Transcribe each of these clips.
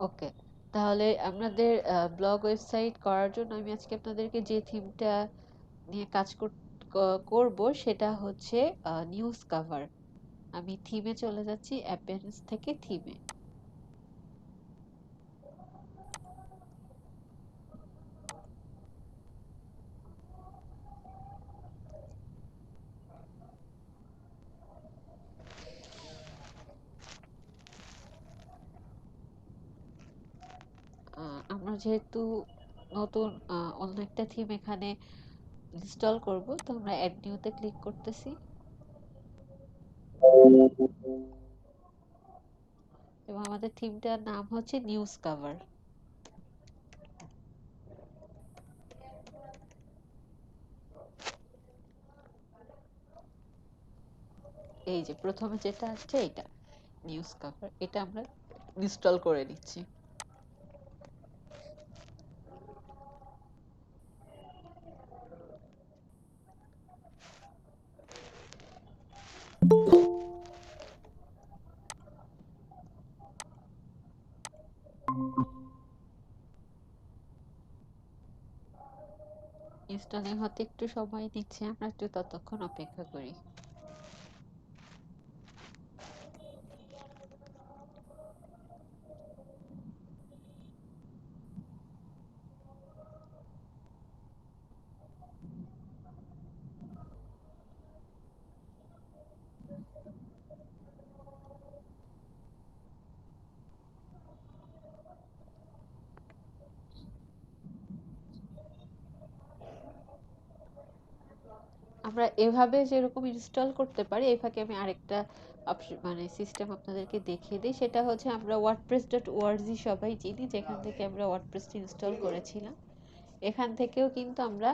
ওকে। তাহলে আপনাদের blog website করার জন্য আমি আজকে আপনাদেরকে যে থিমটা নিয়ে কাজ করব সেটা হচ্ছে নিউজ কভার। আমি থিমে চলে যাচ্ছি, অ্যাপিয়ারেন্স থেকে থিমে। আমরা যেহেতু নতুন অন্য একটা থিম এখানে ইনস্টল করব, তো আমরা অ্যাড নিউতে ক্লিক করতেছি এবং আমাদের থিমটার নাম হচ্ছে নিউজ কভার। এই যে প্রথমে যেটা আসছে এটা নিউজ কভার, এটা আমরা ইনস্টল করে নিচ্ছি। ইনস্টলিং হতে একটু সময় নিচ্ছে, আমরা একটু ততক্ষণ অপেক্ষা করি। আমরা এভাবে যেরকম ইনস্টল করতে পারি, এই ফাঁকে আমি আরেকটা অপশন মানে সিস্টেম আপনাদেরকে দেখিয়ে দিই। সেটা হচ্ছে আমরা wordpress.org সবাই চিনি, যেখান থেকে আমরা ওয়ার্ডপ্রেস ইনস্টল করেছিলাম। এখান থেকেও কিন্তু আমরা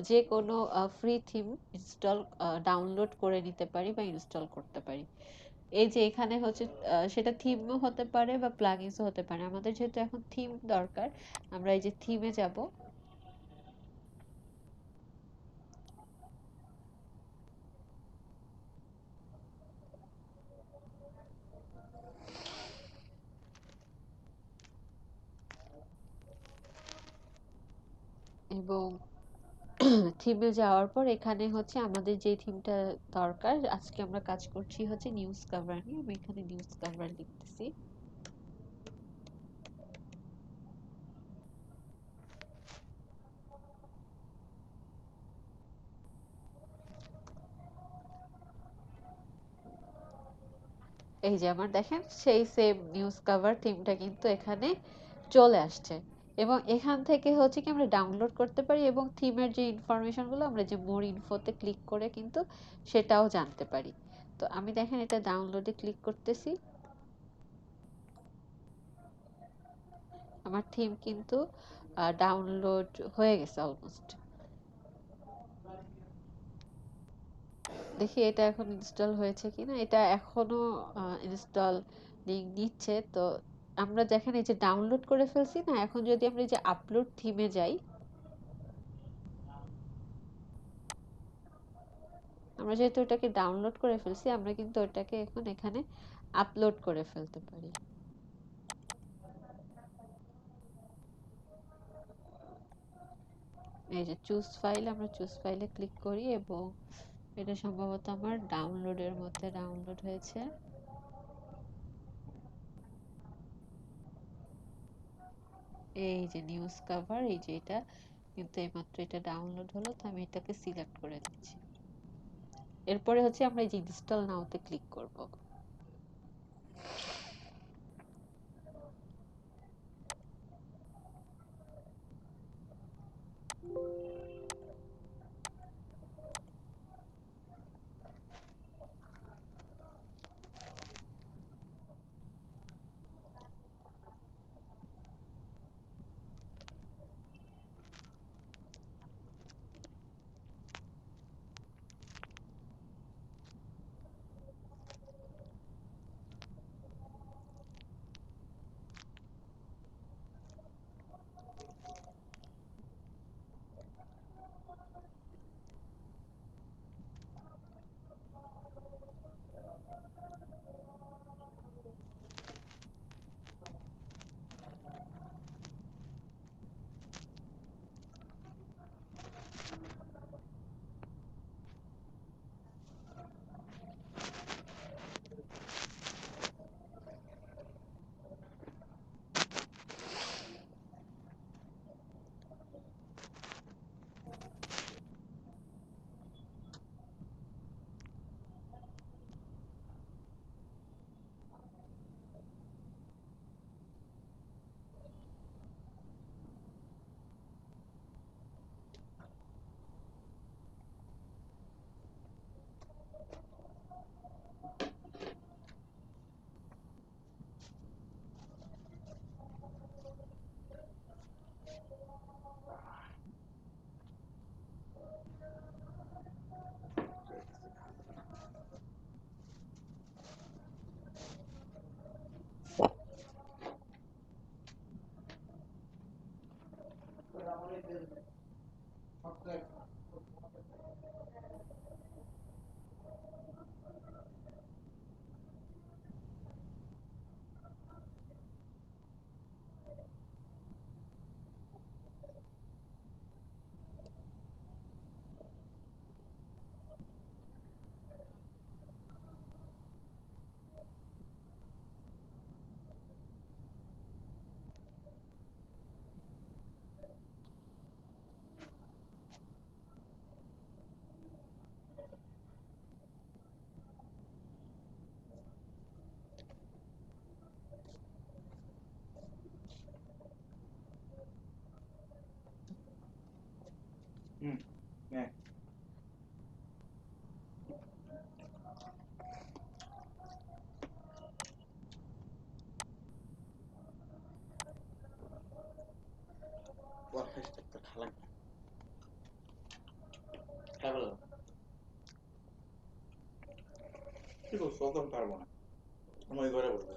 যে কোনো ফ্রি থিম ডাউনলোড করে নিতে পারি বা ইনস্টল করতে পারি। এই যে এখানে হচ্ছে সেটা থিমও হতে পারে বা প্লাগইনসও হতে পারে। আমাদের যেহেতু এখন থিম দরকার, আমরা এই যে থিমে যাব এবং থিমে যাওয়ার পর এখানে হচ্ছে আমাদের যে থিমটা দরকার, আজকে আমরা কাজ করছি হচ্ছে নিউজ কভার নিয়ে। আমি এখানে নিউজ কভার লিখতেছি। এই যে আমার দেখেন সেই সেম নিউজ কভার থিমটা কিন্তু এখানে চলে আসছে এবং এখান থেকে হচ্ছে কি আমরা ডাউনলোড করতে পারি এবং থিমের যে ইনফরমেশনগুলো আমরা যে মোর ইনফোতে ক্লিক করে কিন্তু সেটাও জানতে পারি। তো আমি দেখেন এটা ডাউনলোডে ক্লিক করতেছি, আমার থিম কিন্তু ডাউনলোড হয়ে গেছে অলমোস্ট। দেখি এটা এখন ইনস্টল হয়েছে কিনা। এটা এখনো ইনস্টল লিংক নিচ্ছে। তো আমরা দেখেন এই যে ডাউনলোড করে ফেলছি না, এখন যদি আমরা এই যে আপলোড থিমে যাই, আমরা যেহেতু ওটাকে ডাউনলোড করে ফেলছি, আমরা কিন্তু ওটাকে এখন এখানে আপলোড করে ফেলতে পারি। এই যে চুজ ফাইল, আমরা চুজ ফাইলে ক্লিক করি এবং এটা সম্ভবত আমার ডাউনলোডের মধ্যে ডাউনলোড হয়েছে। এই যে নিউজ কভার, এই যে এটা কিন্তু এইমাত্র এটা ডাউনলোড হলো, তো আমি এটাকে সিলেক্ট করে দিচ্ছি। এরপরে হচ্ছে আমরা এই যে ইনস্টল নাওতে ক্লিক করব। পারবো না, আমি ওই ঘরে বলবো।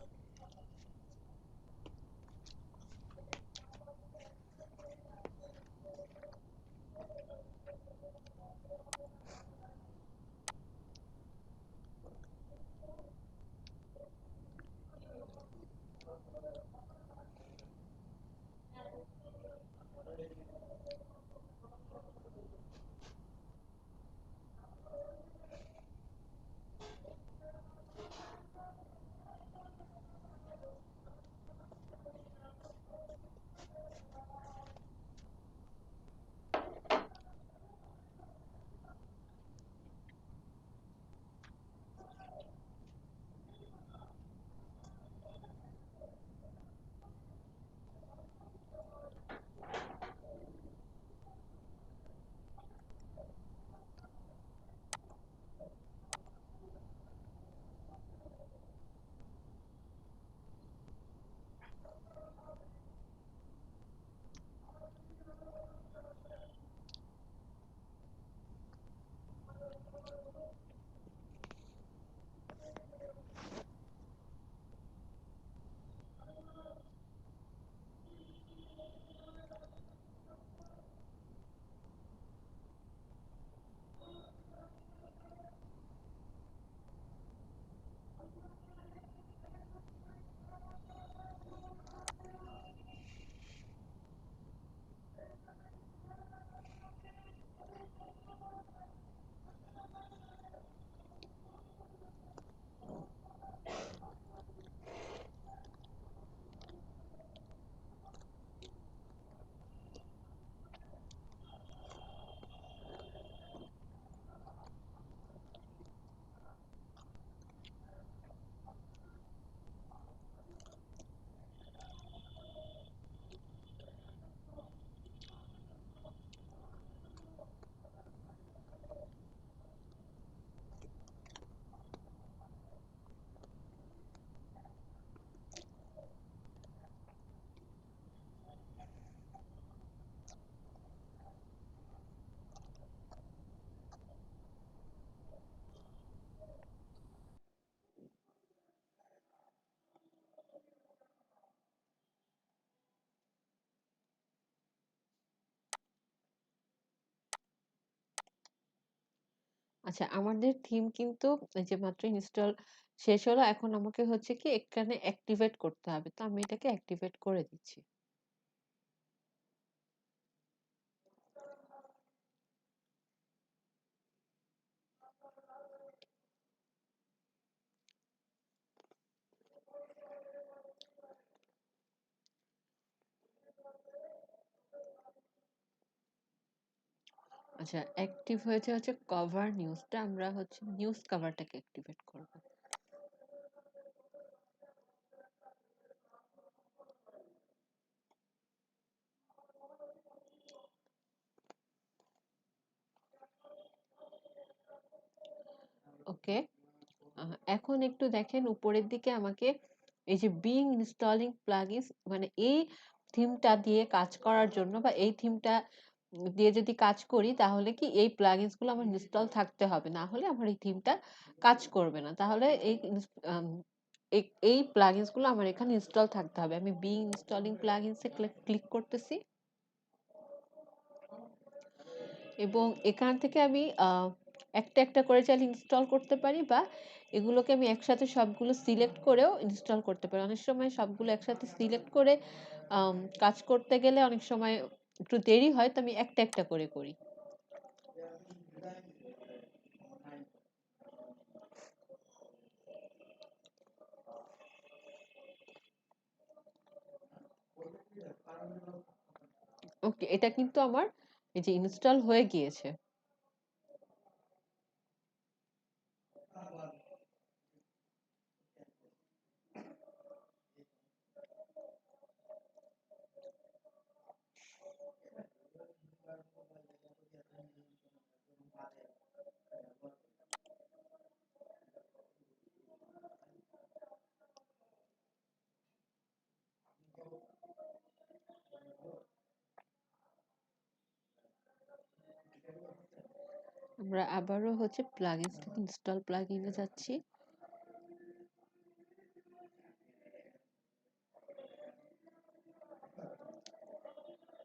আচ্ছা, আমাদের থিম কিন্তু এই যে মাত্র ইনস্টল শেষ হলো। এখন আমাকে হচ্ছে কি এখানে অ্যাক্টিভেট করতে হবে। তো আমি এটাকে অ্যাক্টিভেট করে দিচ্ছি। আচ্ছা, অ্যাক্টিভ হয়েছে হচ্ছে কভার নিউজটা। আমরা হচ্ছে নিউজ কভারটাকে অ্যাক্টিভেট করব। ওকে। এখন একটু দেখেন উপরের দিকে আমাকে এই যে বিং ইনস্টলিং প্লাগইনস, মানে এই থিমটা দিয়ে কাজ করার জন্য বা এই থিমটা দিয়ে যদি কাজ করি তাহলে কি এই প্লাগইনস গুলো আমার ইনস্টল থাকতে হবে, না হলে আমার এই থিমটা কাজ করবে না। তাহলে আম, এই প্লাগইনস গুলো আমার এখানে ইনস্টল থাকতে হবে। আমি বিং ইনস্টলিং প্লাগইনসে ক্লিক করতেছি। এবং এখান থেকে আমি একটা একটা করে চাইলে ইনস্টল করতে পারি, বা এগুলোকে আমি একসাথে সবগুলো সিলেক্ট করেও ইনস্টল করতে পারি। অনেক সময় সবগুলো একসাথে সিলেক্ট করে কাজ করতে গেলে অনেক সময় একটু দেরি হয়, তো আমি একটা একটা করে করি। ওকে, এটা কিন্তু আমার এই যে ইনস্টল হয়ে গিয়েছে। আমরা আবারও হচ্ছে প্লাগইনস থেকে ইনস্টল প্লাগইনে যাচ্ছি।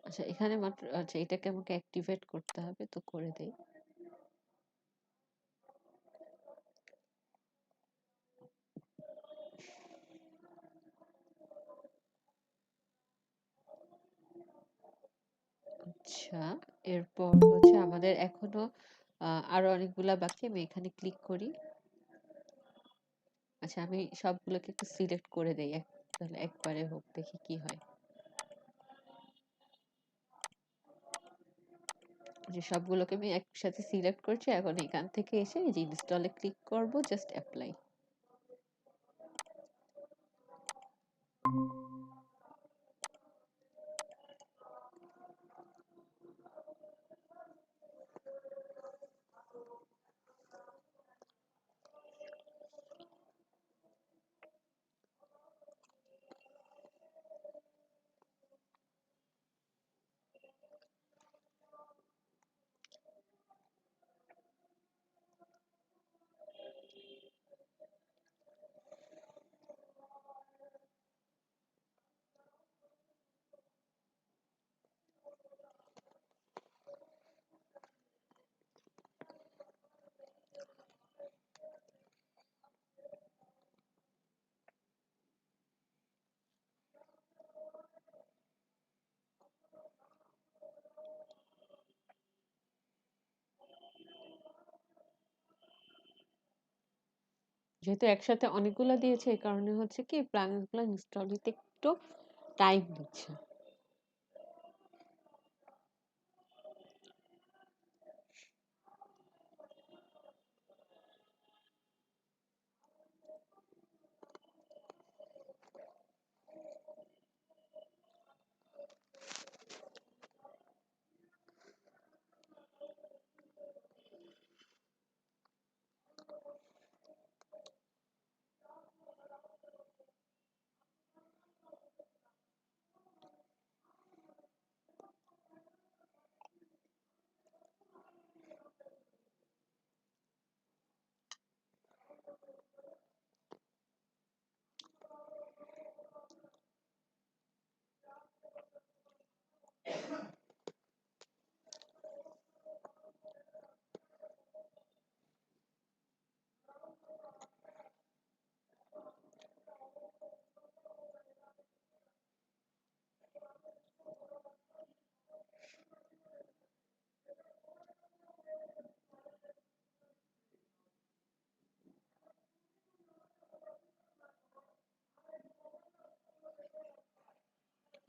আচ্ছা, এখানে মাত্র আচ্ছা এটাকে আমাকে অ্যাক্টিভেট করতে হবে, তো করে দেই। আচ্ছা, এরপর হচ্ছে আমাদের এখনো আরো অনেকগুলা বাকি, আমি এখানে ক্লিক করি। আচ্ছা, আমি সবগুলোকে একটু সিলেক্ট করে দেই, তাহলে একবারে হোক, দেখি কি হয়। যে সবগুলোকে আমি একসাথে সিলেক্ট করছি, এখন এখান থেকে এসে এই যে ইনস্টলে ক্লিক করব, জাস্ট অ্যাপ্লাই। যেহেতু একসাথে অনেকগুলা দিয়েছে, এই কারণে হচ্ছে কি প্লাগইনস গুলো ইনস্টল দিতে একটু টাইম নিচ্ছে।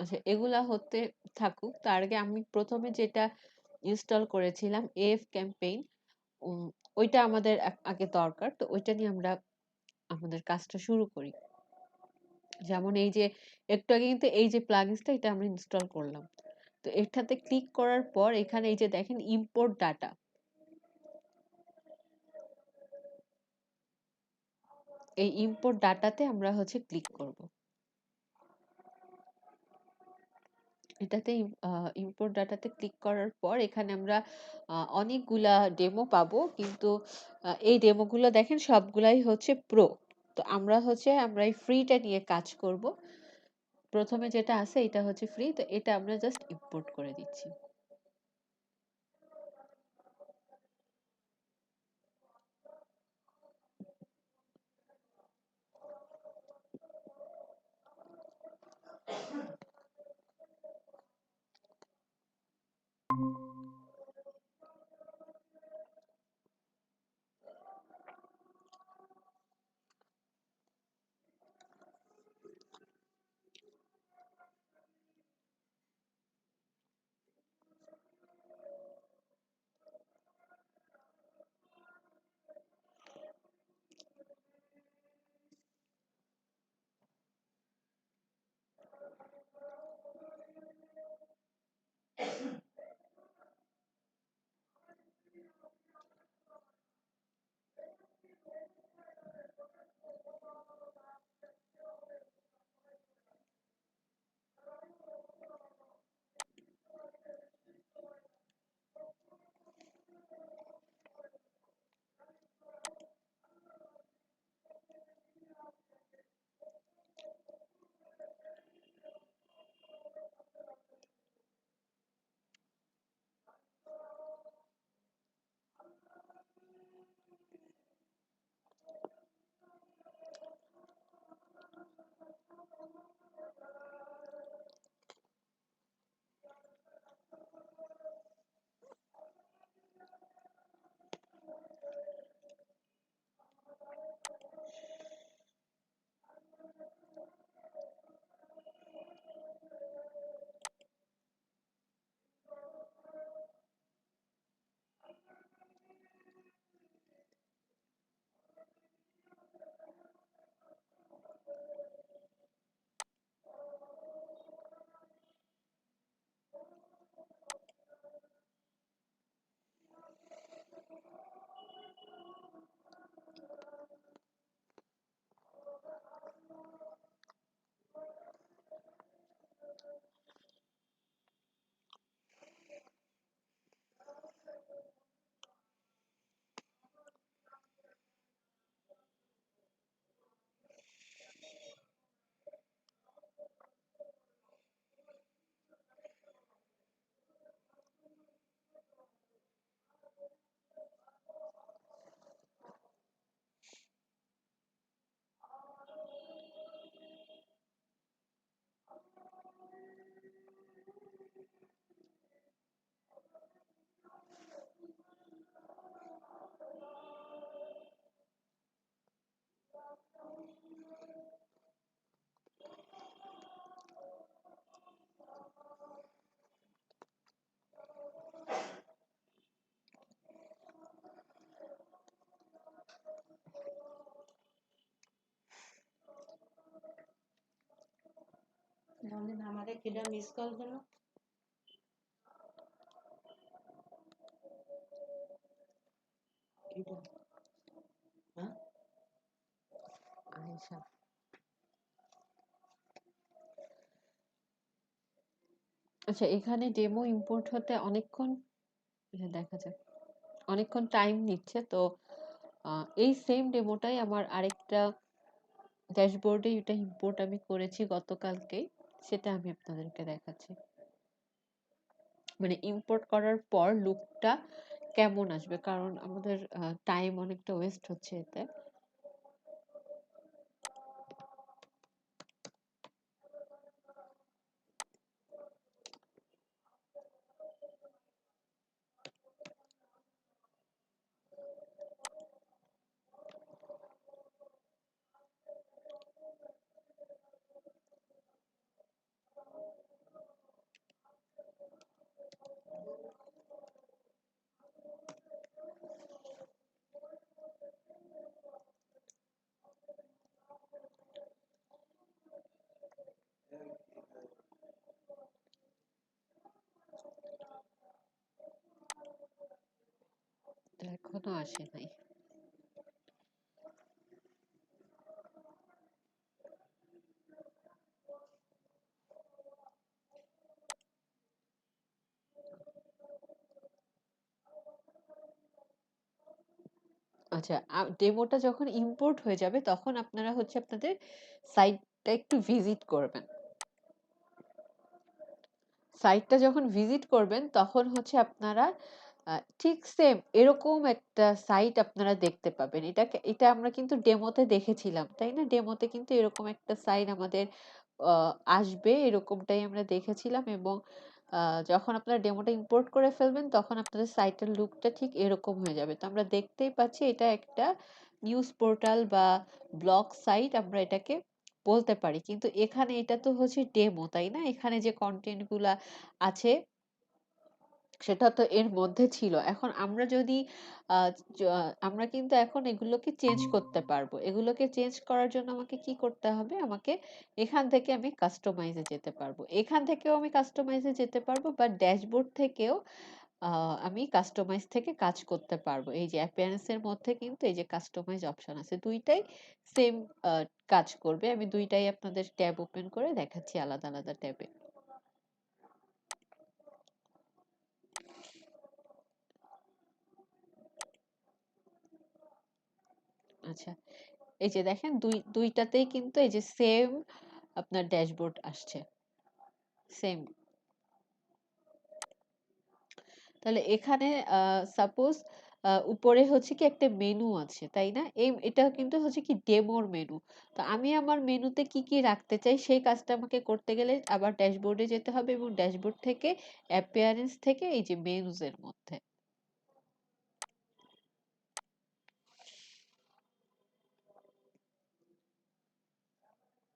আচ্ছা, এগুলা হতে থাকুক, তার আগে আমি প্রথমে যেটা ইনস্টল করেছিলাম এএফ ক্যাম্পেইন, ওইটা আমাদের আগে দরকার, তো ওইটা নিয়ে আমরা আমাদের কাজটা শুরু করি। যেমন এই যে একটু আগে কিন্তু এই যে প্লাগইনসটা এটা আমরা ইনস্টল করলাম, তো এটাতে ক্লিক করার পর এখানে এই যে দেখেন ইম্পোর্ট ডাটা, এই ইম্পোর্ট ডাটাতে আমরা হচ্ছে ক্লিক করব। এটাতে ইম্পোর্ট ডাটাতে ক্লিক করার পর এখানে আমরা অনেকগুলা ডেমো পাবো, কিন্তু এই ডেমোগুলো দেখেন সবগুলাই হচ্ছে প্রো। তো আমরা এই ফ্রিটা নিয়ে কাজ করব। প্রথমে যেটা আছে এটা হচ্ছে ফ্রি, তো এটা আমরা জাস্ট ইম্পোর্ট করে দিচ্ছি। নন্দিন আমাকে কিটা মিস কল দিল কিটা হ্যাঁ আয়েশা আচ্ছা এখানে ডেমো ইম্পোর্ট হতে অনেকক্ষণ দেখা যাক অনেকক্ষণ টাইম নিচ্ছে তো এই সেম ডেমোটাই আমার আরেকটা ড্যাশবোর্ডে এটা ইম্পোর্ট আমি করেছি গতকালকেই সেটা আমি আপনাদেরকে দেখাচ্ছি মানে ইম্পোর্ট করার পর লুকটা কেমন আসবে কারণ আমাদের টাইম অনেকটা ওয়েস্ট হচ্ছে এতে তো এখনো আসে নাই আচ্ছা ডেমোটা যখন ইম্পোর্ট হয়ে যাবে তখন আপনারা হচ্ছে আপনাদের সাইটটা একটু ভিজিট করবেন সাইটটা যখন ভিজিট করবেন তখন হচ্ছে আপনারা ঠিক সেম এরকম একটা সাইট আপনারা দেখতে পাবেন এটা আমরা কিন্তু ডেমোতে দেখেছিলাম তাই না ডেমোতে কিন্তু এরকম একটা সাইট আমাদের আসবে এরকমটাই আমরা দেখেছিলাম এবং যখন আপনারা ডেমোটা ইম্পোর্ট করে ফেলবেন তখন আপনাদের সাইটের লুকটা ঠিক এরকম হয়ে যাবে। তো আমরা দেখতেই পাচ্ছি এটা একটা নিউজ পোর্টাল বা ব্লগ সাইট আমরা এটাকে বলতে পারি। কিন্তু এখানে এটা তো হচ্ছে ডেমো, তাই না? এখানে যে কনটেন্ট গুলা আছে সেটা তো এর মধ্যে ছিল। এখন আমরা যদি আ য আমরা কিন্তু এখন এগুলোকে চেঞ্জ করতে পারবো। এগুলোকে চেঞ্জ করার জন্য আমাকে কি করতে হবে? আমাকে এখান থেকে আমি কাস্টমাইজ এ যেতে পারবো। এখান থেকেও আমি কাস্টমাইজ এ যেতে পারবো বা ড্যাশবোর্ড থেকেও আ আমি কাস্টমাইজ থেকে কাজ করতে পারবো। এই যে অ্যাপিয়ারেন্স এর মধ্যে কিন্তু এই যে কাস্টমাইজ অপশন আছে। ২ টাই সেম আ কাজ করবে। আমি ২ টাই আপনাদের ট্যাব ওপেন করে দেখাচ্ছি আলাদা, আলাদা ট্যাবে। আচ্ছা। এই যে দেখেন ২ টাতেই কিন্তু এই যে সেম আপনার ড্যাশবোর্ড আসছে। সেম। তাহলে এখানে সাপোজ উপরে হচ্ছে কি একটা মেনু আছে, তাই না? এটা কিন্তু হচ্ছে কি ডেমোর মেনু। তো আমি আমার মেনুতে কি, কি রাখতে চাই সেই কাজটা আমাকে করতে গেলে আবার ড্যাশবোর্ডে যেতে হবে এবং ড্যাশবোর্ড থেকে অ্যাপিয়ারেন্স থেকে এই যে মেনুজ এর মধ্যে।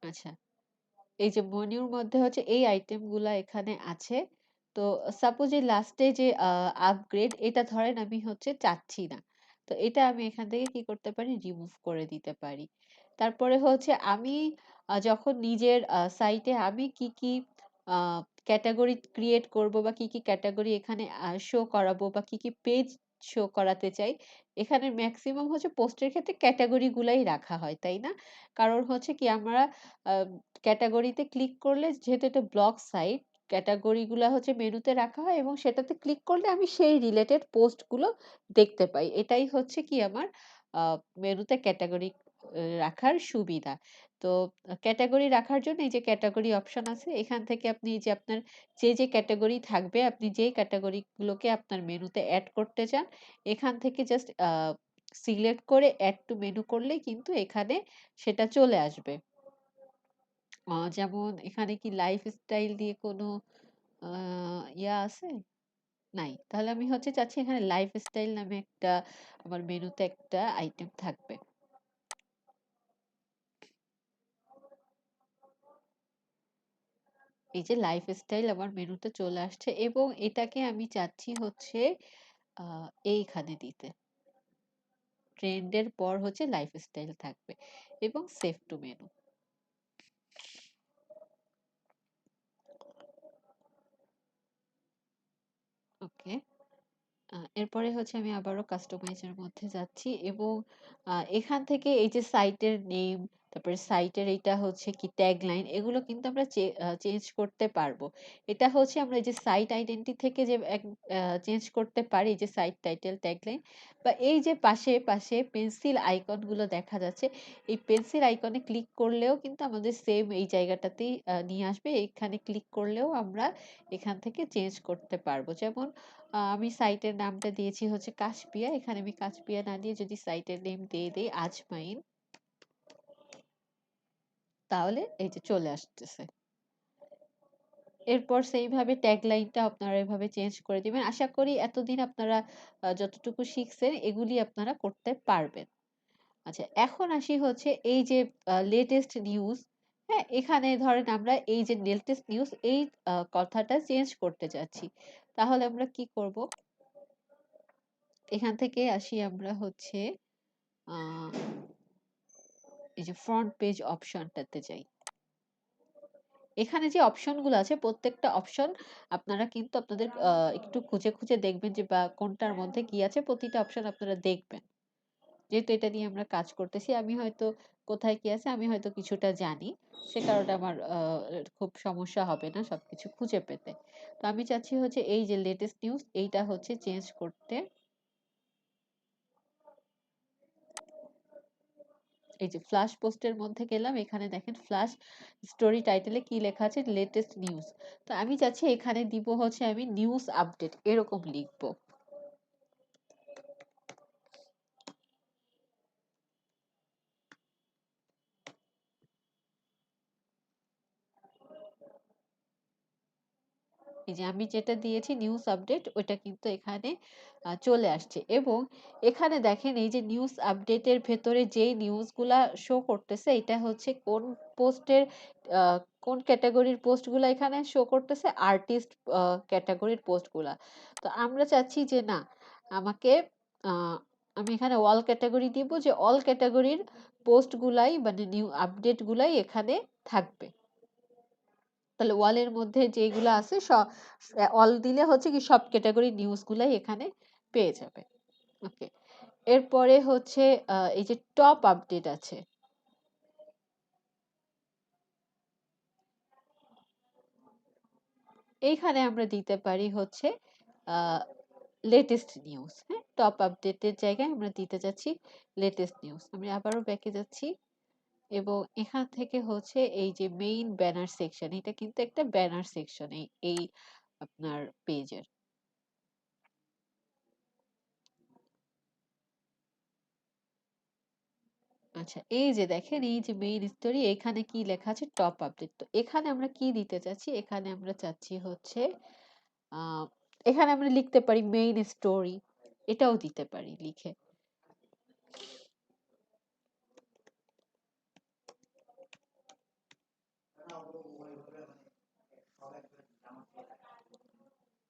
আচ্ছা। এই যে মেনুর মধ্যে হচ্ছে এই আইটেম গুলা এখানে আছে। তো সাপোজ এই লাস্টে যে আপগ্রেড এটা ধরেন আমি হচ্ছে চাচ্ছি না। তো এটা আমি এখান থেকে কি করতে পারি? রিমুভ করে দিতে পারি। তারপরে হচ্ছে আমি যখন নিজের সাইটে আমি কি, কি আ ক্যাটেগরি ক্রিয়েট করব বা কি, কি ক্যাটেগরি এখানে শো করাবো বা কি, কি পেজ শো করাতে চাই। এখানে মেক্সিমাম হচ্ছে পোস্টের ক্ষেত্রে ক্যাটেগরি গুলাই রাখা হয়, তাই না? কারণ হচ্ছে কি আমরা আ ক্যাটেগরিতে ক্লিক করলে যেহেতু এটা ব্লগ সাইট, ক্যাটেগরি গুলা হচ্ছে মেনুতে রাখা হয় এবং সেটাতে ক্লিক করলে আমি সেই রিলেটেড পোস্ট গুলো দেখতে পাই। এটাই হচ্ছে কি আমার আ মেনুতে ক্যাটেগরি রাখার সুবিধা। তো ক্যাটেগরি রাখার জন্য এই যে ক্যাটেগরি অপশন আছে, এখান থেকে আপনি এই যে আপনার যে ক্যাটেগরি থাকবে, আপনি যেই ক্যাটেগরি গুলোকে আপনার মেনুতে এড করতে চান, এখান থেকে জাস্ট সিলেক্ট করে এড টু মেনু করলেই কিন্তু এখানে সেটা চলে আসবে। যেমন এখানে কি লাইফস্টাইল দিয়ে কোনো আ ইয়া আছে? নাই। তাহলে আমি হচ্ছে চাচ্ছি এখানে লাইফস্টাইল নামে একটা আমার মেনুতে একটা আইটেম থাকবে। এই যে লাইফস্টাইল আমার মেনুতে চলে আসছে এবং এটাকে আমি চাচ্ছি হচ্ছে আ এইখানে দিতে। ট্রেন্ড এর পর হচ্ছে লাইফস্টাইল থাকবে এবং সেভ টু মেনু। ওকে। এরপরে হচ্ছে আমি আবারও কাস্টমাইজ এর মধ্যে যাচ্ছি এবং এখান থেকে এই যে সাইটের নেম, তারপরে সাইটের এইটা হচ্ছে কি ট্যাগলাইন এগুলো কিন্তু আমরা চেঞ্জ করতে পারবো। এটা হচ্ছে আমরা এই যে সাইট আইডেন্টি থেকে যে চেঞ্জ করতে পারি যে সাইট টাইটেল ট্যাগলাইন বা এই যে পাশে পেন্সিল আইকন গুলো দেখা যাচ্ছে। এই পেন্সিল আইকনে ক্লিক করলেও কিন্তু আমাদের সেম এই জায়গাটাতেই নিয়ে আসবে। এখানে ক্লিক করলেও আমরা এখান থেকে চেঞ্জ করতে পারবো। যেমন আমি সাইটের নামটা দিয়েছি হচ্ছে কাশপিয়া। এখানে আমি কাশপিয়া না দিয়ে যদি সাইটের নেম দিয়ে দেই আজমাইন, তাহলে এই যে চলে আসতেছে। এরপর সেইভাবে ট্যাগলাইনটা আপনারা এভাবে চেঞ্জ করে দিবেন। আশা করি এতদিন আপনারা যতটুকু শিখছেন এগুলি আপনারা করতে পারবেন। আচ্ছা, এখন আসি হচ্ছে এই যে লেটেস্ট নিউজ, হ্যাঁ? এখানে ধরেন আমরা এই যে লেটেস্ট নিউজ এই কথাটা চেঞ্জ করতে চাচ্ছি। তাহলে আমরা কি করব? এখান থেকে আসি আমরা হচ্ছে আ এই যে ফ্রন্ট পেজ অপশনটাতে যাই। এখানে যে অপশনগুলো আছে প্রত্যেকটা অপশন আপনারা কিন্তু আপনাদের একটু খুঁজে দেখবেন যে বা কোনটার মধ্যে কি আছে প্রতিটা অপশন আপনারা দেখবেন। যেহেতু এটা নিয়ে আমরা কাজ করতেছি আমি হয়তো কোথায় কি আছে আমি হয়তো কিছুটা জানি। সে কারণে আমার খুব সমস্যা হবে না সবকিছু খুঁজে পেতে। তো আমি চাচ্ছি হচ্ছে এই যে লেটেস্ট নিউজ এইটা হচ্ছে চেঞ্জ করতে। এই যে ফ্লাশ পোস্টের মধ্যে গেলাম এখানে দেখেন ফ্লাশ স্টোরি টাইটেলে কি লেখা আছে লেটেস্ট নিউজ। তো আমি চাচ্ছি এখানে দিব হচ্ছে আমি নিউজ আপডেট এরকম লিখবো। এই যে আমি যেটা দিয়েছি নিউজ আপডেট ওইটা কিন্তু এখানে চলে আসছে এবং এখানে দেখেন এই যে নিউজ আপডেটের ভেতরে যেই নিউজগুলা শো করতেছে এটা হচ্ছে কোন পোস্টের কোন ক্যাটাগরির পোস্টগুলা এখানে শো করতেছে আর্টিস্ট ক্যাটাগরির পোস্টগুলা। তো আমরা চাচ্ছি যে না আমাকে আমি এখানে অল ক্যাটাগরি দিব যে অল ক্যাটাগরির পোস্টগুলাই মানে নিউ আপডেটগুলাই এখানে থাকবে। তাহলে ওয়ালের মধ্যে যেগুলো আছে সব অল দিলে হচ্ছে কি সব ক্যাটাগরি নিউজগুলাই এখানে পেয়ে যাবে। ওকে, এরপরে হচ্ছে এই যে টপ আপডেট আছে, এইখানে আমরা দিতে পারি হচ্ছে লেটেস্ট নিউজ। হ্যাঁ, টপ আপডেটের জায়গায় আমরা দিতে যাচ্ছি লেটেস্ট নিউজ। আমি আবারও ব্যাকে যাচ্ছি এবং এখান থেকে হচ্ছে এই যে মেইন ব্যানার সেকশন, এটা কিন্তু একটা ব্যানার সেকশন এই আপনার পেজের। আচ্ছা, এই যে দেখেন এই যে মেইন স্টোরি এখানে কি লেখা আছে টপ আপডেট। তো এখানে আমরা কি দিতে চাচ্ছি, এখানে আমরা চাচ্ছি হচ্ছে আহ এখানে আমরা লিখতে পারি মেইন স্টোরি, এটাও দিতে পারি লিখে।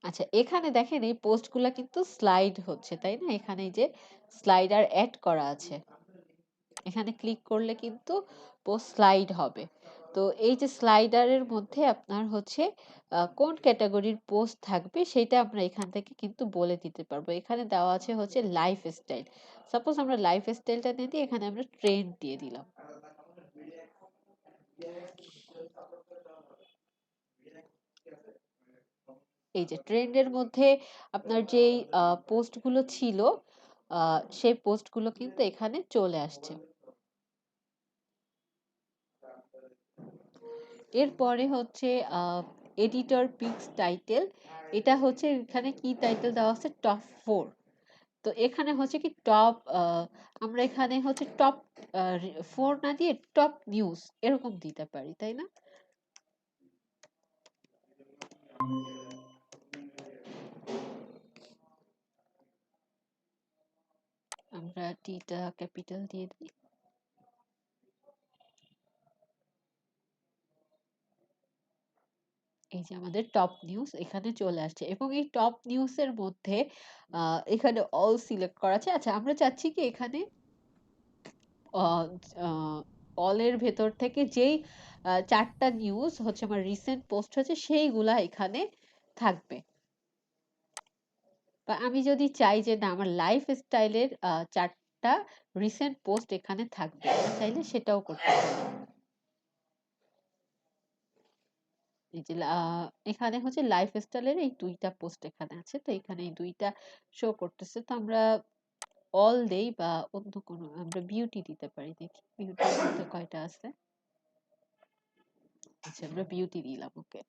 আচ্ছা, এখানে দেখেন এই পোস্টগুলা কিন্তু স্লাইড হচ্ছে তাই না, এখানে এই যে স্লাইডার অ্যাড করা আছে, এখানে ক্লিক করলে কিন্তু পোস্ট স্লাইড হবে। তো এই যে স্লাইডারের মধ্যে আপনার হচ্ছে কোন ক্যাটাগরির পোস্ট থাকবে সেটা আমরা এখান থেকে কিন্তু বলে দিতে পারবো। এখানে দেওয়া আছে হচ্ছে লাইফস্টাইল, সাপোজ আমরা লাইফস্টাইলটা দিয়ে দিই, এখানে আমরা ট্রেন্ড দিয়ে দিলাম। এই যে ট্রেন্ডের মধ্যে আপনার যেই পোস্টগুলো ছিল সেই পোস্টগুলো কিন্তু এখানে চলে আসছে। এরপরে হচ্ছে এডিটর পিক্স টাইটেল, এটা হচ্ছে এখানে কি টাইটেল দেওয়া আছে টপ 4। তো এখানে হচ্ছে কি টপ, আমরা এখানে হচ্ছে টপ 4 না দিয়ে টপ নিউজ এরকম দিতে পারি তাই না। আমরা টিটা ক্যাপিটাল দিয়ে দিই। এই যে আমাদের টপ নিউজ এখানে চলে আসছে এবং এই টপ নিউজের মধ্যে এখানে অল সিলেক্ট করা আছে। আচ্ছা, আমরা চাচ্ছি কি এখানে অলের ভেতর থেকে যেই 4টা নিউজ হচ্ছে আমার রিসেন্ট পোস্ট হচ্ছে সেইগুলা এখানে থাকবে। বা আমি যদি চাই যে না আমার লাইফ স্টাইলের 4টা রিসেন্ট পোস্ট এখানে থাকবে, আমরা চাইলে সেটাও করতে পারি। এই যে এখানে হচ্ছে লাইফস্টাইলের এই 2টা পোস্ট এখানে আছে, তো এখানে এই 2টা শো করতেছে। তো আমরা অল দেই বা অন্য কোনো আমরা বিউটি দিতে পারি, দেখি বিউটির মধ্যে কয়টা আছে। আচ্ছা, আমরা বিউটি দিলাম। ওকে,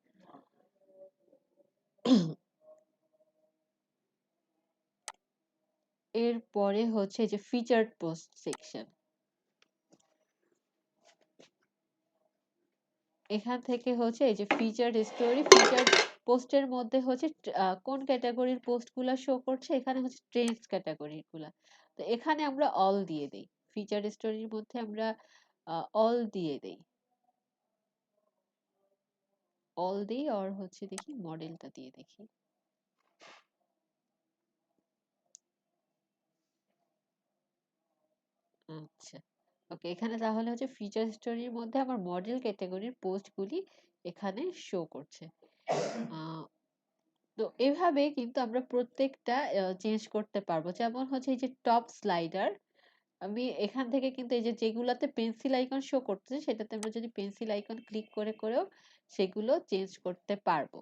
এরপরে হচ্ছে যে ফিচার্ড পোস্ট সেকশন, এখান থেকে হচ্ছে এই যে ফিচার্ড স্টোরি, ফিচার্ড পোস্টের মধ্যে হচ্ছে কোন ক্যাটাগরির পোস্টগুলা শো করছে, এখানে হচ্ছে ট্রেন্ডস ক্যাটাগরির গুলা। তো এখানে আমরা অল দিয়ে দেই, ফিচার্ড স্টোরির মধ্যে আমরা অল দিয়ে দেই, অল দিই আর হচ্ছে দেখি মডেলটা দিয়ে দেখি। আচ্ছা, ওকে, এখানে তাহলে হচ্ছে ফিচার স্টোরির মধ্যে আমার মডেল ক্যাটাগরির পোস্টগুলি এখানে শো করছে। তো এভাবে কিন্তু আমরা প্রত্যেকটা চেঞ্জ করতে পারবো। যেমন হচ্ছে এই যে টপ স্লাইডার, আমি এখান থেকে কিন্তু এই যে যেগুলাতে পেন্সিল আইকন শো করতেছে সেটাতে আমরা যদি পেন্সিল আইকন ক্লিক করে করেও সেগুলো চেঞ্জ করতে পারবো।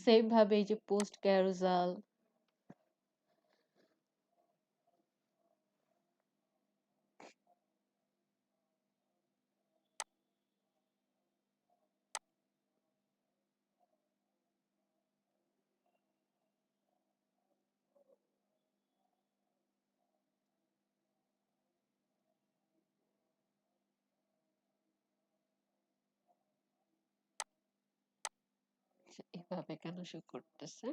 সেম ভাবে এই যে পোস্ট ক্যারোজাল, এভাবে কেন শো করতেছে?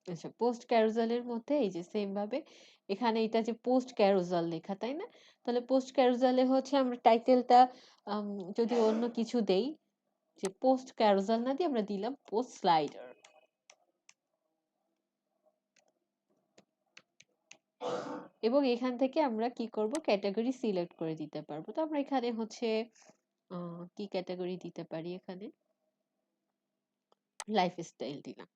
আচ্ছা, পোস্ট ক্যারোজালের মধ্যে এই যে সেম ভাবে এখানে এটা যে পোস্ট ক্যারোজাল লেখা, তাই না? তাহলে পোস্ট ক্যারোজালে হচ্ছে আমরা টাইটেলটা যদি অন্য কিছু দেই, যে পোস্ট ক্যারোজাল না দিয়ে আমরা দিলাম পোস্ট স্লাইডার। এবং এখান থেকে আমরা কি করব, ক্যাটাগরি সিলেক্ট করে দিতে পারবো। তো আমরা এখানে হচ্ছে কি ক্যাটাগরি দিতে পারি, এখানে লাইফস্টাইল দিলাম।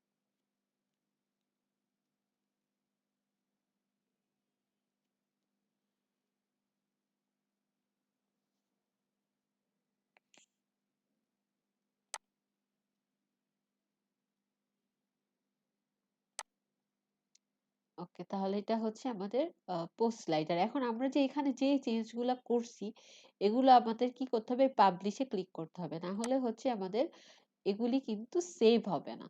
ওকে, তাহলে এটা হচ্ছে আমাদের পোস্ট স্লাইডার। এখন আমরা যে এখানে যে চেঞ্জগুলো করছি, এগুলো আমাদের কি করতে হবে, পাবলিশে ক্লিক করতে হবে, না হলে হচ্ছে আমাদের এগুলি কিন্তু সেভ হবে না।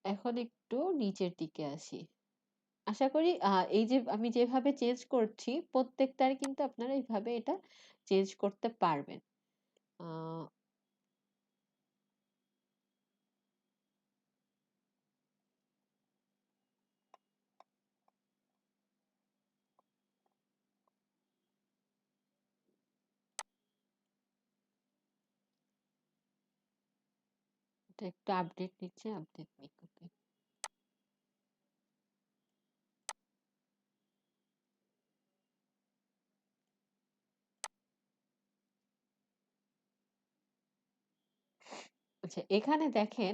এখন একটু নিচের দিকে আসি। আশা করি এই যে আমি যেভাবে চেঞ্জ করছি প্রত্যেকটার কিন্তু আপনারা এইভাবে এটা চেঞ্জ করতে পারবেন। আহ এটা একটু আপডেট নিচ্ছে, আপডেট নিতে। আচ্ছা, এখানে দেখেন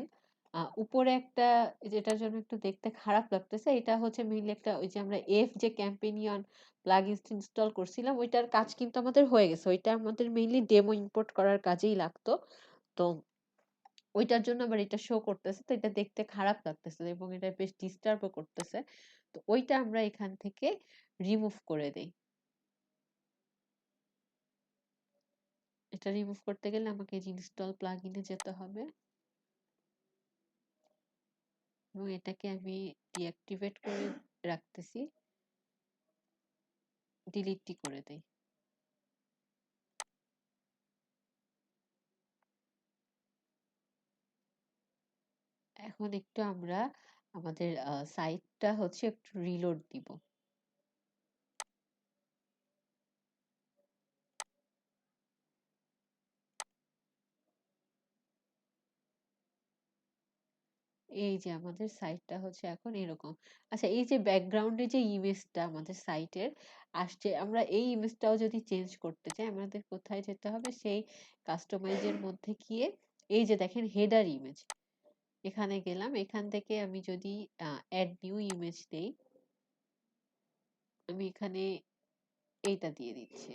উপরে একটা, যেটার জন্য একটু দেখতে খারাপ লাগতেছে, এটা হচ্ছে মেইনলি একটা ওই যে আমরা যে ক্যাম্পেনিয়ন প্লাগইনস ইনস্টল করছিলাম, ওইটার কাজ কিন্তু আমাদের হয়ে গেছে। ওইটা আমাদের মেইনলি ডেমো ইম্পোর্ট করার কাজেই লাগতো। তো ওইটার জন্য আবার এটা শো করতেছে, তো এটা দেখতে খারাপ লাগতেছে এবং এটা বেশ ডিস্টার্বও করতেছে। তো ওইটা আমরা এখান থেকে রিমুভ করে দেই। এটা রিমুভ করতে গেলে আমাকে ইনস্টল প্লাগইনে যেতে হবে এবং এটাকে আমি ডিঅ্যাক্টিভেট করে রাখতেছি, ডিলিটটি করে দেই। এখন একটু আমরা আমাদের সাইটটা হচ্ছে একটু রিলোড দিব। এই যে আমাদের সাইটটা হচ্ছে এখন এরকম। আচ্ছা, এই যে ব্যাকগ্রাউন্ডে যে ইমেজটা আমাদের সাইটের আসছে, আমরা এই ইমেজটাও যদি চেঞ্জ করতে চাই, আমাদের কোথায় যেতে হবে, সেই কাস্টমাইজের মধ্যে গিয়ে এই যে দেখেন হেডার ইমেজ, এখানে গেলাম। এখান থেকে আমি যদি অ্যাড নিউ ইমেজ দেই, আমি এখানে এইটা দিয়ে দিচ্ছি।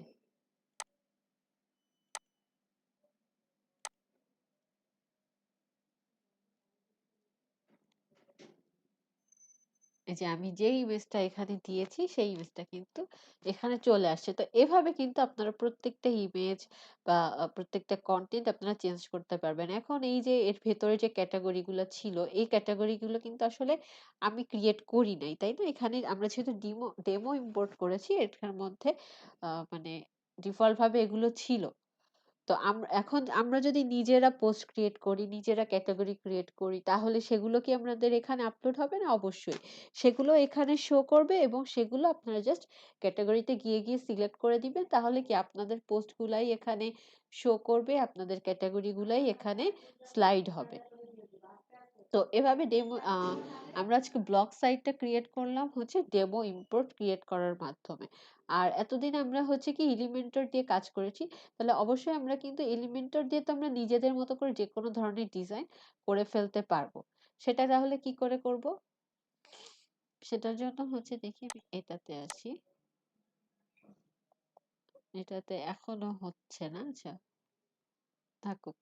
এই যে আমি যে ইমেজটা এখানে দিয়েছি সেই ইমেজটা কিন্তু এখানে চলে আসছে। তো এভাবে কিন্তু আপনারা প্রত্যেকটা ইমেজ বা প্রত্যেকটা কন্টেন্ট আপনারা চেঞ্জ করতে পারবেন। এখন এই যে এর ভেতরে যে ক্যাটাগরি গুলো ছিল, এই ক্যাটাগরি গুলো কিন্তু আসলে আমি ক্রিয়েট করি নাই, তাই না? এখানে আমরা যেহেতু ডেমো ইম্পোর্ট করেছি, এটার মধ্যে মানে ডিফল্ট ভাবে এগুলো ছিল। তো এখন আমরা যদি নিজেরা পোস্ট ক্রিয়েট করি, নিজেরা ক্যাটাগরি ক্রিয়েট করি, তাহলে সেগুলো কি আমাদের এখানে আপলোড হবে না? অবশ্যই। সেগুলো এখানে শো করবে এবং সেগুলো আপনারা জাস্ট ক্যাটাগরিতে গিয়ে গিয়ে সিলেক্ট করে দিবেন। তাহলে কি আপনাদের পোস্ট গুলাই এখানে শো করবে, আপনাদের ক্যাটাগরি গুলাই এখানে স্লাইড হবে। তো এভাবে আমরা আজকে ব্লগ সাইটটা ক্রিয়েট করলাম হচ্ছে ডেমো ইম্পোর্ট ক্রিয়েট করার মাধ্যমে। আর এতদিন আমরা হচ্ছে কি এলিমেন্টর দিয়ে কাজ করেছি। তাহলে অবশ্যই আমরা কিন্তু এলিমেন্টর দিয়ে তো আমরা নিজেদের মতো করে যে কোনো ধরনের ডিজাইন করে ফেলতে পারবো। সেটা তাহলে কি করে করব? সেটার জন্য হচ্ছে দেখি আমি এটাতে আসি। এটাতে এখনো হচ্ছে না। আচ্ছা, থাকুক।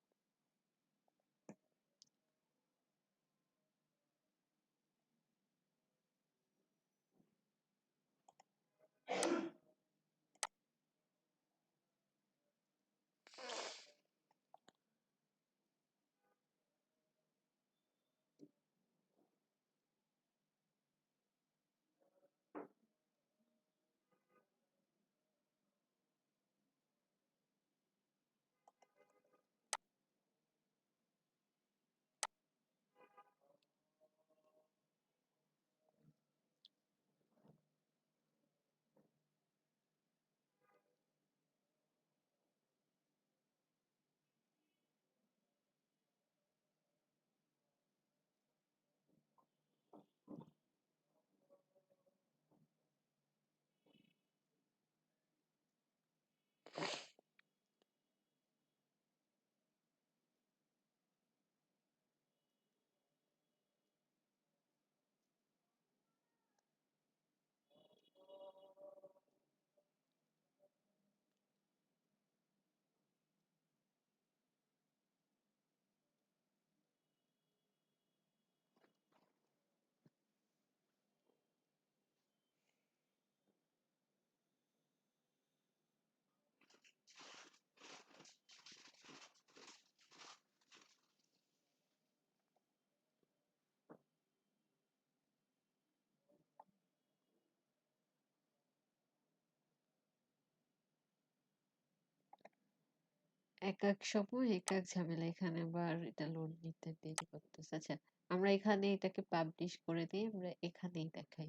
এক এক সময় এক এক ঝামেলা, এখানে আবার এটা লোড নিতে দেরি করতেছে। আচ্ছা, আমরা এখানে এটাকে পাবলিশ করে দিই, আমরা এখানেই দেখাই।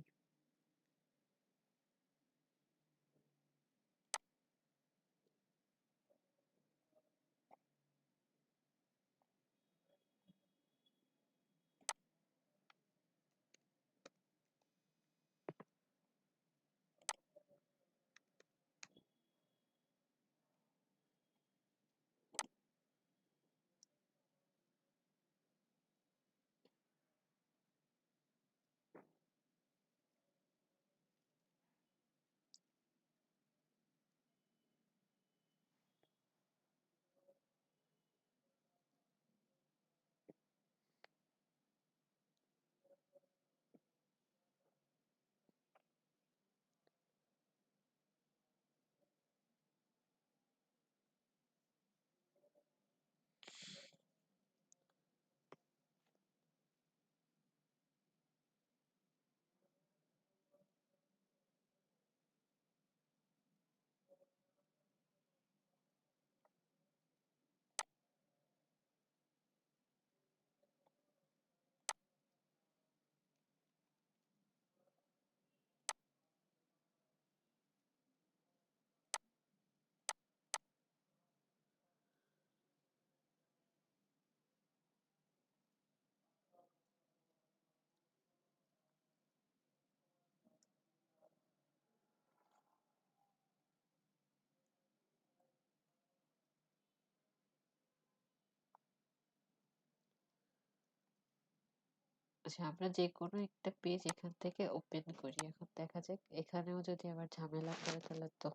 আচ্ছা, আমরা যে কোনো একটা পেজ এখান থেকে ওপেন করি, এখন দেখা যাক এখানেও যদি আবার ঝামেলা করে তাহলে তো।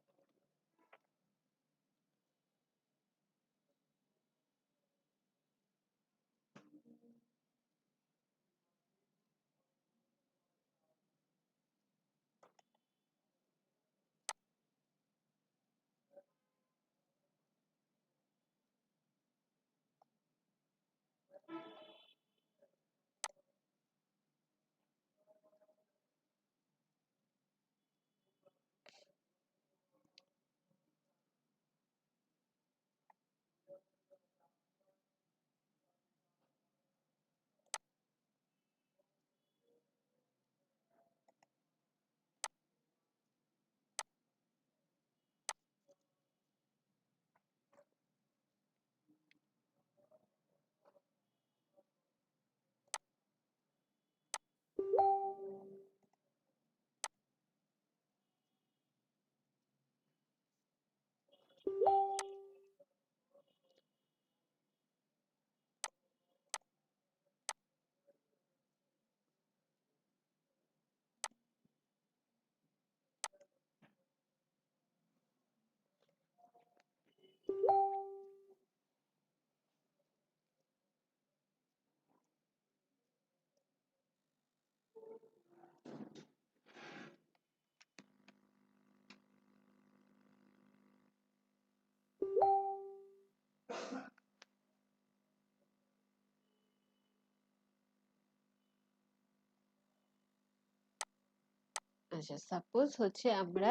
আচ্ছা, সাপোজ হচ্ছে আমরা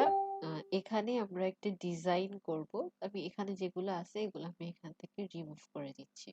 এখানে আমরা একটা ডিজাইন করব। আমি এখানে যেগুলো আছে এগুলো আমি এখান থেকে রিমুভ করে দিচ্ছি।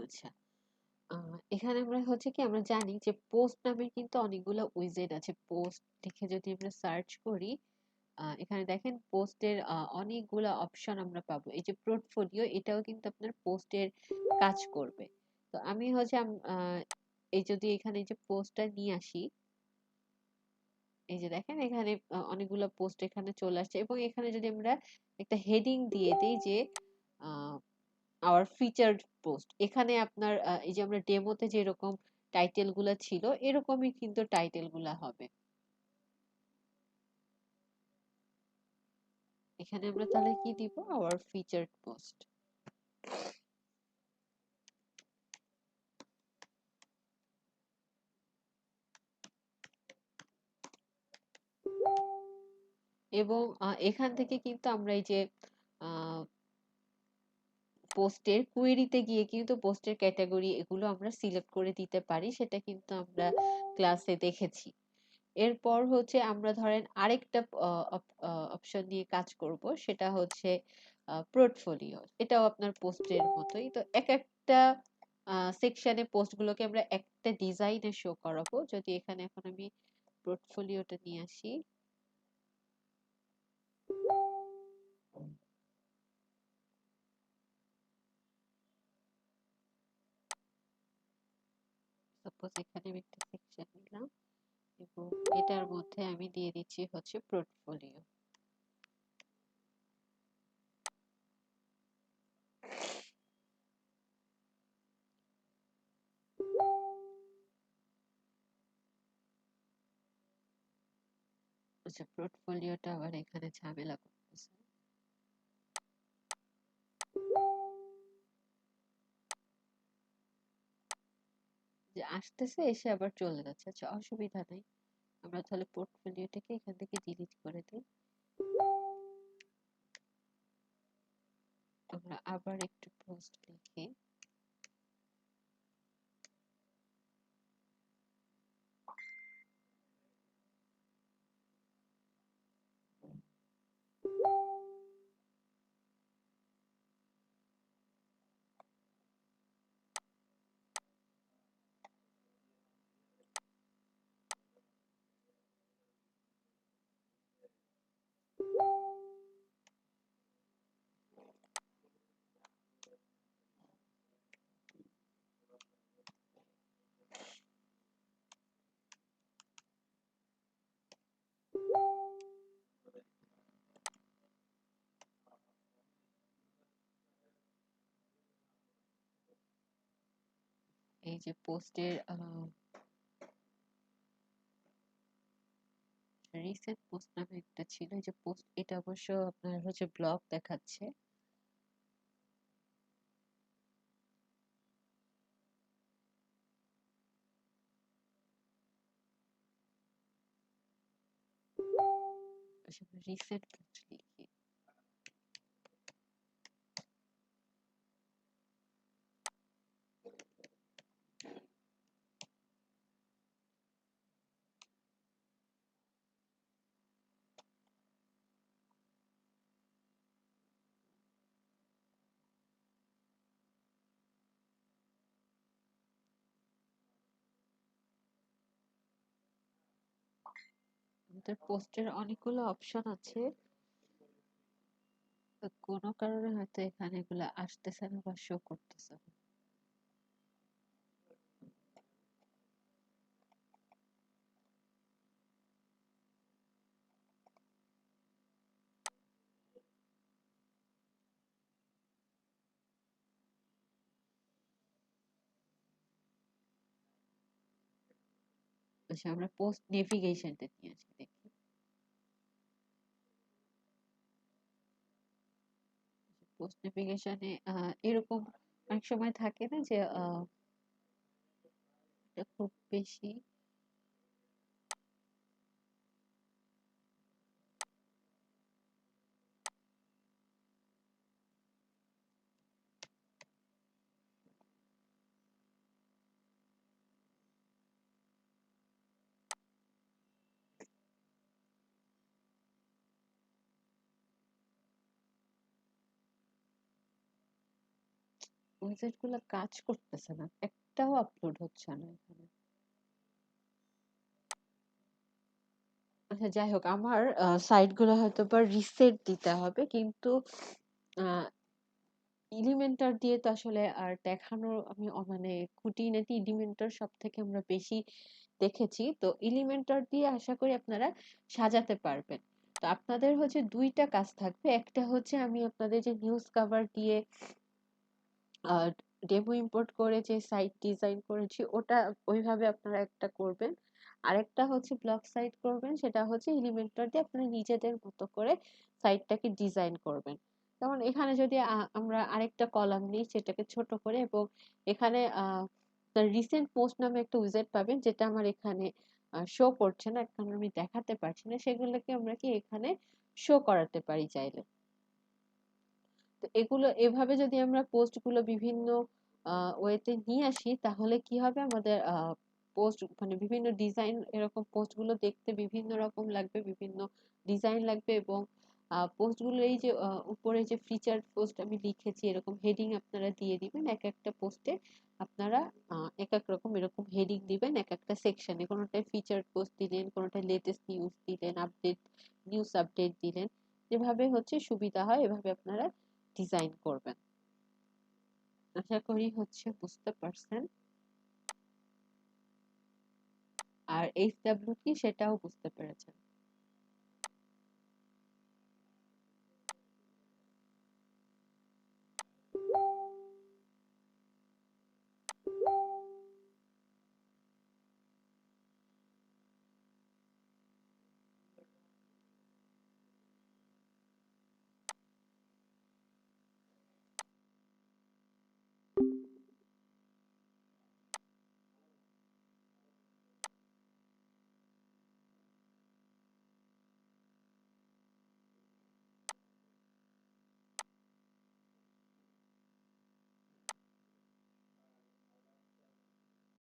আচ্ছা, এখানে আমরা হচ্ছে কি আমরা জানি যে পোস্ট নামের কিন্তু অনেকগুলো উইজেট আছে। পোস্ট লিখে যদি আমরা সার্চ করি, এখানে দেখেন পোস্টের অনেকগুলো অপশন আমরা পাবো। এই যে পোর্টফোলিও, এটাও কিন্তু আপনার পোস্টের কাজ করবে। তো আমি হচ্ছে এই যদি এখানে এই যে পোস্টটা নিয়ে আসি, এই যে দেখেন এখানে অনেকগুলো পোস্ট এখানে চলে আসছে, এবং এখানে যদি আমরা একটা হেডিং দিয়ে দিই যে আওয়ার ফিচার্ড পোস্ট, এখানে আপনার এই যে আমরা ডেমোতে যেরকম টাইটেল গুলা ছিল এরকমই কিন্তু টাইটেল গুলা হবে। এখানে আমরা তাহলে কি দিব, আওয়ার ফিচার্ড পোস্ট। এবং এখান থেকে কিন্তু আমরা এই যে পোস্টের কুয়েরিতে গিয়ে কিন্তু পোস্টের ক্যাটাগরি এগুলো আমরা সিলেক্ট করে দিতে পারি, সেটা কিন্তু আমরা ক্লাসে দেখেছি। এরপর হচ্ছে আমরা ধরেন আরেকটা অপশন নিয়ে কাজ করব, সেটা হচ্ছে পোর্টফোলিও। এটাও আপনার পোস্টের মতোই। তো এক একটা সেকশনে পোস্টগুলোকে আমরা একটা ডিজাইনে শো করাবো। যদি এখানে এখন আমি পোর্টফোলিওটা নিয়ে আসি, সাপোজ এখানে আমি একটা সেকশন নিলাম এবং এটার মধ্যে আমি দিয়ে দিচ্ছি হচ্ছে পোর্টফোলিও। আচ্ছা, পোর্টফোলিওটা আবার এখানে ঝামেলা করতেছে, যে আসতেছে এসে আবার চলে যাচ্ছে। আচ্ছা, অসুবিধা নাই, আমরা তাহলে পোর্টফোলিওটাকে এখান থেকে ডিলিট করে দিই। আমরা আবার একটু পোস্ট লিখি। এই যে পোস্টের রিসেন্ট পোস্ট নামে একটা ছিল, এই যে পোস্ট, এটা অবশ্য আপনার হচ্ছে ব্লগ দেখাচ্ছে। রিসেন্ট পোস্ট লিখি। আমাদের পোস্টের অনেকগুলো অপশন আছে, তো কোনো কারণে হয়তো এখানে এগুলো আসতেছে না বা শো করতেছে না। আচ্ছা, আমরা পোস্ট নেভিগেশনটা নিয়ে আসি দেখি। পোস্ট নেভিগেশনে এরকম অনেক সময় থাকে না যে এটা খুব বেশি উইজেট গুলো কাজ করতেছে না, একটাও আপলোড হচ্ছে না এখানে। আচ্ছা যাই হোক, আমার সাইট গুলো হয়তো বা রিসেট দিতে হবে, কিন্তু এলিমেন্টর দিয়ে তো আসলে আর দেখানোর আমি মানে খুঁটিনাটি এলিমেন্টর সব থেকে আমরা বেশি দেখেছি, তো এলিমেন্টর দিয়ে আশা করি আপনারা সাজাতে পারবেন। তো আপনাদের হচ্ছে দুইটা কাজ থাকবে, একটা হচ্ছে আমি আপনাদের যে নিউজ কভার দিয়ে ডেমো ইম্পোর্ট করে যে সাইট ডিজাইন করেছি ওটা ওইভাবে আপনারা একটা করবেন, আরেকটা হচ্ছে ব্লগ সাইট করবেন, সেটা হচ্ছে এলিমেন্টর দিয়ে আপনারা নিজেদের মতো করে সাইটটাকে ডিজাইন করবেন। যেমন এখানে যদি আমরা আরেকটা কলাম নিই সেটাকে ছোট করে, এবং এখানে রিসেন্ট পোস্ট নামে একটা উইজেট পাবেন, যেটা আমার এখানে শো করছে না, কারণ আমি দেখাতে পারছি না, সেগুলোকে আমরা কি এখানে শো করাতে পারি চাইলে। তো এগুলো এভাবে যদি আমরা পোস্ট গুলো বিভিন্ন ওয়েতে নিয়ে আসি, তাহলে কি হবে, আমাদের পোস্ট মানে বিভিন্ন ডিজাইন, এরকম পোস্ট গুলো দেখতে বিভিন্ন রকম লাগবে, বিভিন্ন ডিজাইন লাগবে, এবং পোস্ট গুলো এই যে উপরে যে ফিচার পোস্ট আমি লিখেছি এরকম হেডিং আপনারা দিয়ে দিবেন, এক একটা পোস্টে আপনারা এক এক রকম এরকম হেডিং দিবেন, এক একটা সেকশনে, কোনোটায় ফিচার পোস্ট দিলেন, কোনোটায় লেটেস্ট নিউজ দিলেন, আপডেট নিউজ আপডেট দিলেন, যেভাবে হচ্ছে সুবিধা হয় এভাবে আপনারা ডিজাইন করবেন। আশা করি হচ্ছে বুঝতে পারছেন। আর এইচডব্লিউ কি সেটাও বুঝতে পেরেছেন।